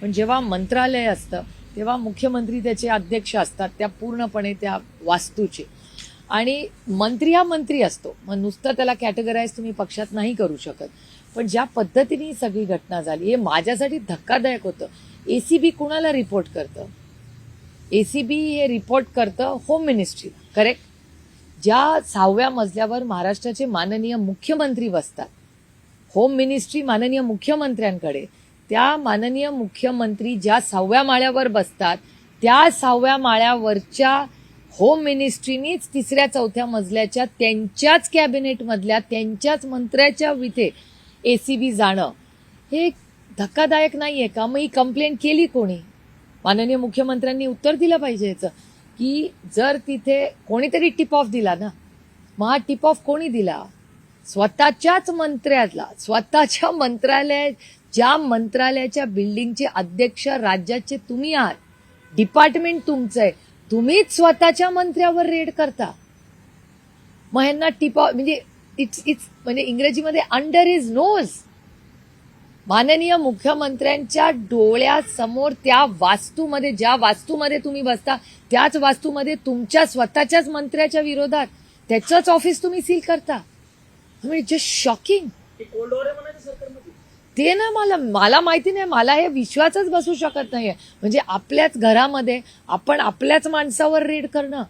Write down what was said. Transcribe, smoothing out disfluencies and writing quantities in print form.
पण जेव्हा मंत्रालय असतं तेव्हा मुख्यमंत्री त्याचे अध्यक्ष असतात त्या पूर्णपणे त्या वास्तूचे, आणि मंत्री हा मंत्री असतो, मग नुसतं त्याला कॅटेगराईज तुम्ही पक्षात नाही करू शकत. पण ज्या पद्धतीने ही सगळी घटना झाली हे माझ्यासाठी धक्कादायक होतं. एसीबी कुणाला रिपोर्ट करतं? एसीबी हे रिपोर्ट करतं होम मिनिस्ट्री, करेक्ट? ज्या 6व्या मजल्यावर महाराष्ट्राचे माननीय मुख्यमंत्री बसतात, होम मिनिस्ट्री माननीय मुख्यमंत्र्यांकडे, त्या माननीय मुख्यमंत्री ज्या 6व्या माळ्यावर बसतात त्या 6व्या माळ्यावरच्या होम मिनिस्ट्रीनीच 3ऱ्या-4थ्या मजल्याच्या त्यांच्याच कॅबिनेटमधल्या त्यांच्याच मंत्र्याच्या विथे एसीबी जाणं हे धक्कादायक नाहीये का? मग ही कंप्लेंट केली कोणी? माननीय मुख्यमंत्र्यांनी उत्तर दिलं पाहिजे याचं, की जर तिथे कोणीतरी टिप ऑफ दिला ना, मग हा टिप ऑफ कोणी दिला? स्वतःच्याच मंत्र्याला, स्वतःच्या मंत्रालय, ज्या मंत्रालयाच्या बिल्डिंगचे अध्यक्ष राज्याचे तुम्ही आहात, डिपार्टमेंट तुमचं आहे, तुम्हीच स्वतःच्या मंत्र्यावर रेड करता. मग ह्यांना टिप ऑफ म्हणजे इट्स म्हणजे इंग्रजीमध्ये अंडर हिज नोज. माननीय मुख्यमंत्र्यांच्या डोळ्यासमोर त्या वास्तूमध्ये, ज्या वास्तूमध्ये तुम्ही बसता त्याच वास्तूमध्ये तुमच्या स्वतःच्याच मंत्र्याच्या विरोधात त्याचंच ऑफिस तुम्ही सील करता. म्हणजे जस्ट शॉकिंग. ते ना मला माहिती नाही, मला हे विश्वासच बसू शकत नाहीये. म्हणजे आपल्याच घरामध्ये आपण आपल्याच माणसावर रेड करणं